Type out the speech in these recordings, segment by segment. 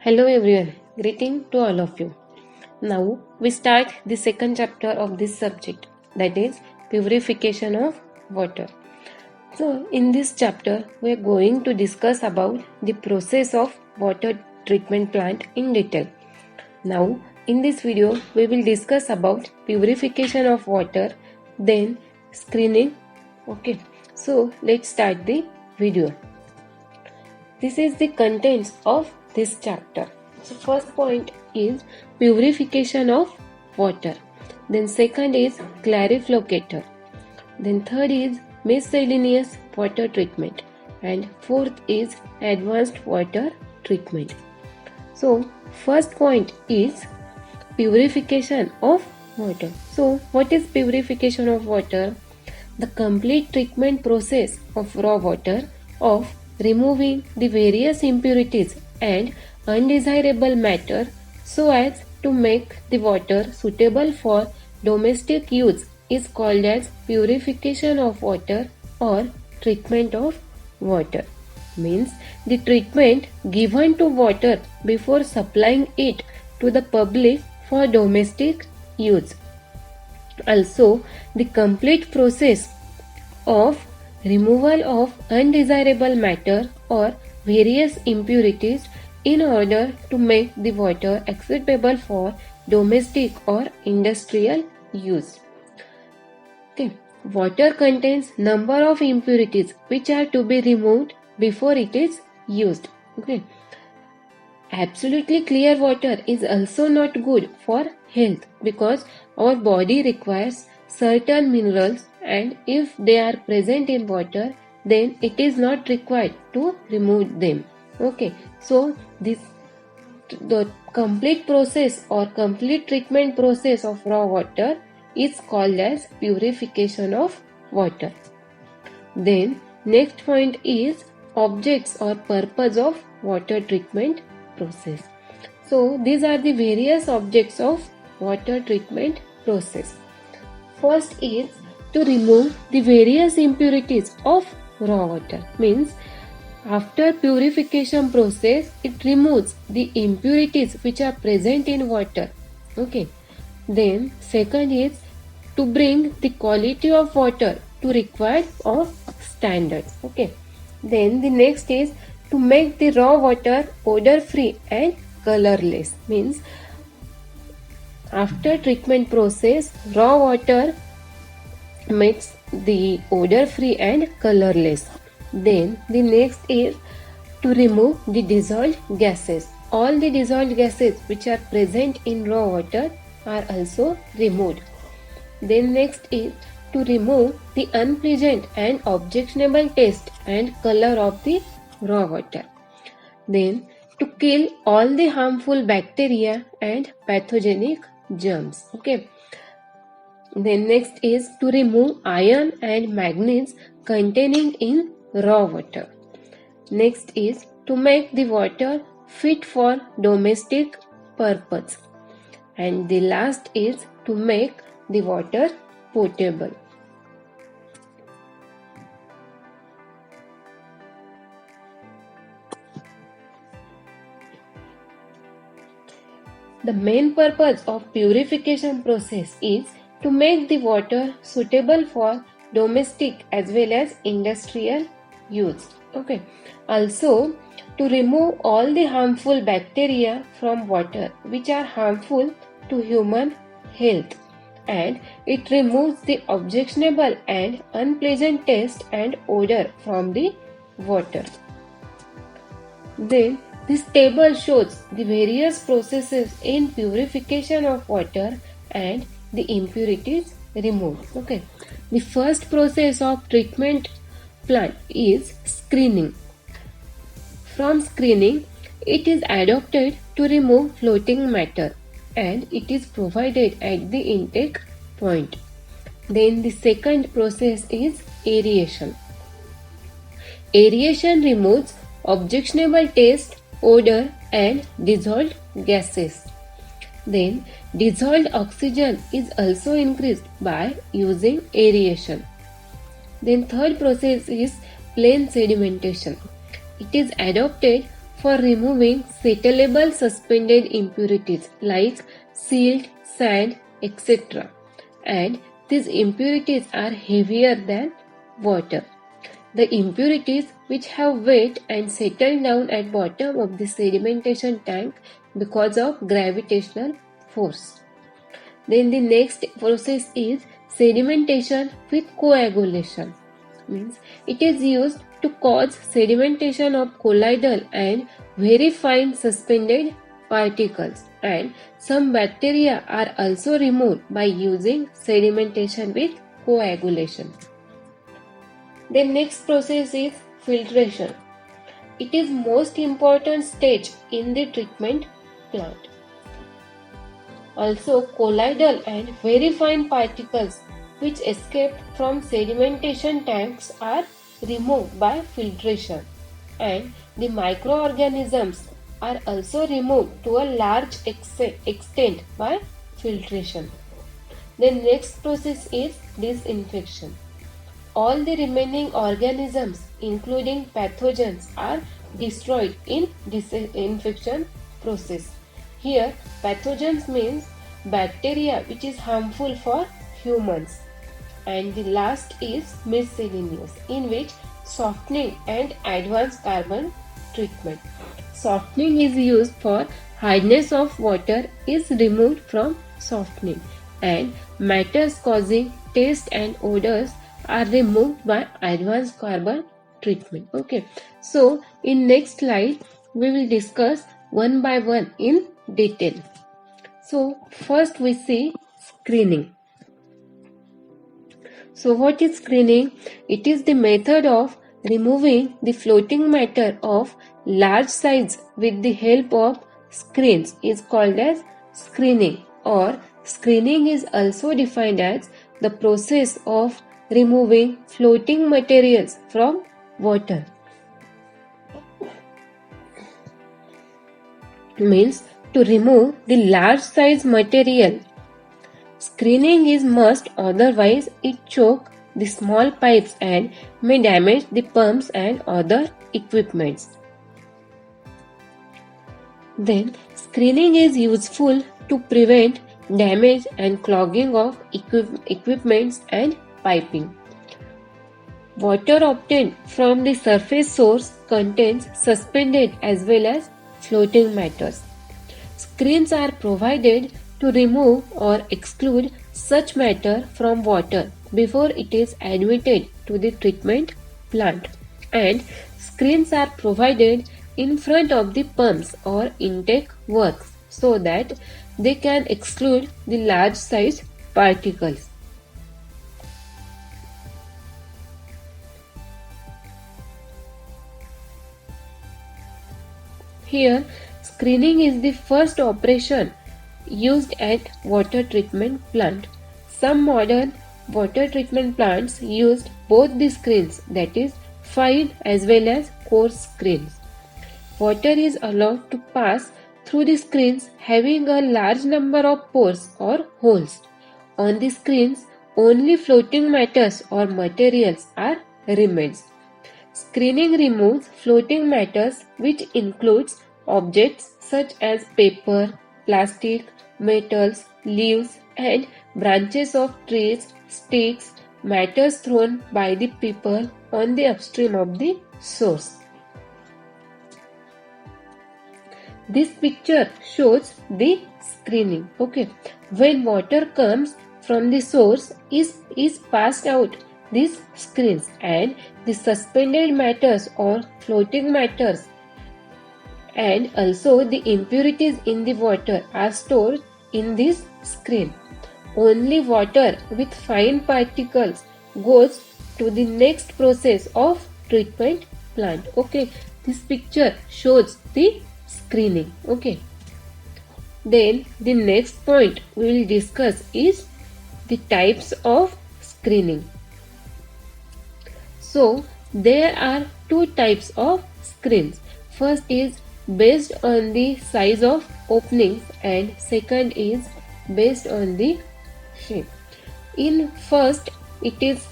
Hello everyone, greeting to all of you. Now we start the second chapter of this subject, that is purification of water. So in this chapter we are going to discuss about the process of water treatment plant in detail. Now in this video we will discuss about purification of water, then screening. Okay, so let's start the video. This is the contents of this chapter. So first point is purification of water. Then second is clarificator. Then third is miscellaneous water treatment. And fourth is advanced water treatment. So first point is purification of water. So what is purification of water? The complete treatment process of raw water of removing the various impurities and undesirable matter so as to make the water suitable for domestic use is called as purification of water or treatment of water. Means the treatment given to water before supplying it to the public for domestic use. Also, the complete process of removal of undesirable matter or various impurities in order to make the water acceptable for domestic or industrial use. Okay. Water contains number of impurities which are to be removed before it is used. Okay. Absolutely clear water is also not good for health because our body requires certain minerals, and if they are present in water then it is not required to remove them. Okay, so the complete process or complete treatment process of raw water is called as purification of water. Then next point is objects or purpose of water treatment process. So these are the various objects of water treatment process. First is to remove the various impurities of raw water. Means after purification process, it removes the impurities which are present in water. Okay. Then second is to bring the quality of water to required of standards. Okay. Then the next is to make the raw water odor free and colorless. Means after treatment process, raw water makes the odor free and colorless. Then the next is to remove the dissolved gases. All the dissolved gases which are present in raw water are also removed. Then next is to remove the unpleasant and objectionable taste and color of the raw water. Then to kill all the harmful bacteria and pathogenic germs. Okay. Then next is to remove iron and manganese containing in raw water. Next is to make the water fit for domestic purpose. And the last is to make the water potable. The main purpose of purification process is to make the water suitable for domestic as well as industrial use. Okay. Also to remove all the harmful bacteria from water which are harmful to human health, and it removes the objectionable and unpleasant taste and odor from the water. Then this table shows the various processes in purification of water and the impurities removed. Okay. The first process of treatment plant is screening. From screening, it is adopted to remove floating matter and it is provided at the intake point. Then the second process is aeration. Aeration removes objectionable taste, odor and dissolved gases. Then dissolved oxygen is also increased by using aeration. Then third process is plain sedimentation. It is adopted for removing settleable suspended impurities like silt, sand, etc. And these impurities are heavier than water. The impurities which have weight and settle down at bottom of the sedimentation tank because of gravitational force. Then the next process is sedimentation with coagulation. Means it is used to cause sedimentation of colloidal and very fine suspended particles, and some bacteria are also removed by using sedimentation with coagulation. The next process is filtration. It is most important stage in the treatment plant. Also, colloidal and very fine particles which escape from sedimentation tanks are removed by filtration, and the microorganisms are also removed to a large extent by filtration. The next process is disinfection. All the remaining organisms, including pathogens, are destroyed in disinfection process. Here, pathogens means bacteria which is harmful for humans. And the last is miscellaneous, in which softening and advanced carbon treatment. Softening is used for hardness of water is removed from softening, and matters causing taste and odors are removed by advanced carbon treatment. Okay, so in next slide we will discuss one by one in detail. So first we see screening. So what is screening? It is the method of removing the floating matter of large size with the help of screens is called as screening, or screening is also defined as the process of removing floating materials from water. Means to remove the large size material. Screening is must, otherwise it choke the small pipes and may damage the pumps and other equipments. Then screening is useful to prevent damage and clogging of equipments and piping. Water obtained from the surface source contains suspended as well as floating matters. Screens are provided to remove or exclude such matter from water before it is admitted to the treatment plant, and screens are provided in front of the pumps or intake works so that they can exclude the large size particles. Here, screening is the first operation used at water treatment plant. Some modern water treatment plants used both the screens, that is fine as well as coarse screens. Water is allowed to pass through the screens having a large number of pores or holes. On the screens, only floating matters or materials are remains. Screening removes floating matters, which includes objects such as paper, plastic, metals, leaves and branches of trees, sticks, matters thrown by the people on the upstream of the source. This picture shows the screening. Okay, when water comes from the source is passed out these screens, and the suspended matters or floating matters and also the impurities in the water are stored in this screen. Only water with fine particles goes to the next process of treatment plant. Okay, this picture shows the screening. Okay, then the next point we will discuss is the types of screening. So there are two types of screens. First is based on the size of openings and second is based on the shape. In first, it is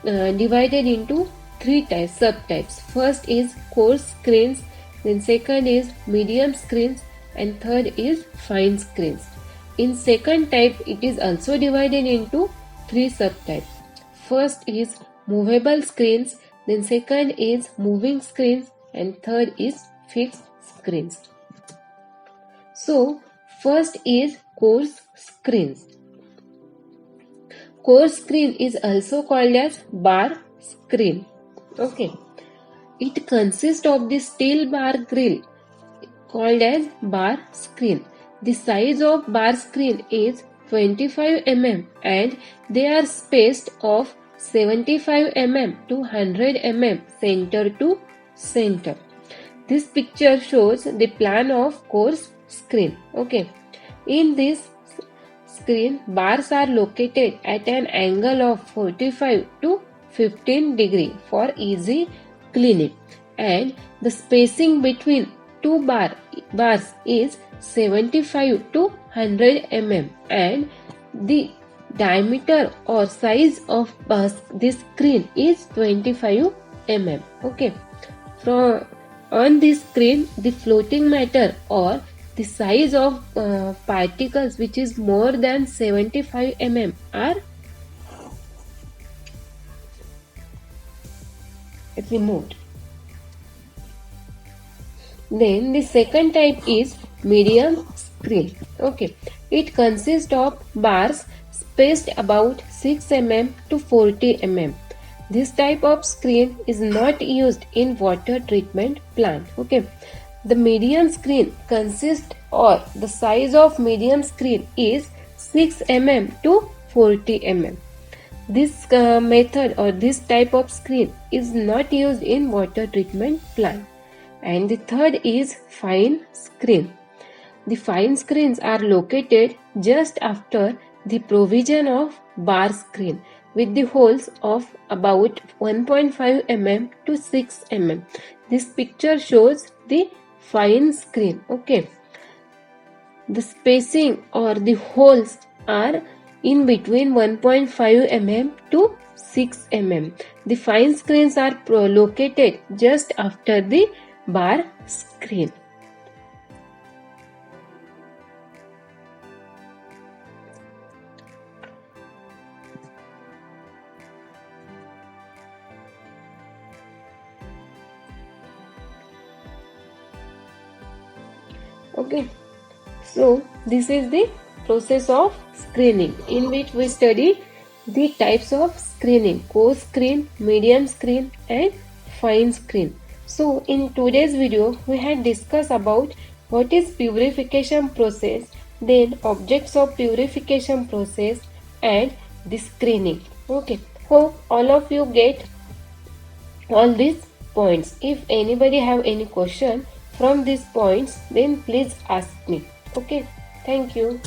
divided into three types, subtypes. First is coarse screens, then second is medium screens, and third is fine screens. In second type, it is also divided into three subtypes. First is movable screens, then second is moving screens, and third is fixed screens. So first is coarse screens. Coarse screen is also called as bar screen. Okay. It consists of the steel bar grill called as bar screen. The size of bar screen is 25 mm and they are spaced of 75 mm to 100 mm center to center. This picture shows the plan of coarse screen. Okay. In this screen, bars are located at an angle of 45 to 15 degree for easy cleaning, and the spacing between two bars is 75 to 100 mm, and the diameter or size of this screen is 25 mm. Okay. From on this screen, the floating matter or the size of particles which is more than 75 mm are removed. Then the second type is medium screen. Okay, it consists of bars spaced about 6 mm to 40 mm. This type of screen is not used in water treatment plant. Okay, the medium screen consists or the size of medium screen is 6 mm to 40 mm. This method or this type of screen is not used in water treatment plant. And the third is fine screen. The fine screens are located just after the provision of bar screen with the holes of about 1.5 mm to 6 mm. This picture shows the fine screen. Okay. The spacing or the holes are in between 1.5 mm to 6 mm. The fine screens are located just after the bar screen. Okay, so this is the process of screening in which we study the types of screening: coarse screen, medium screen and fine screen. So in today's video we had discussed about what is purification process, then objects of purification process and the screening. Okay, hope all of you get all these points. If anybody have any question from these points, then please ask me. Okay, thank you.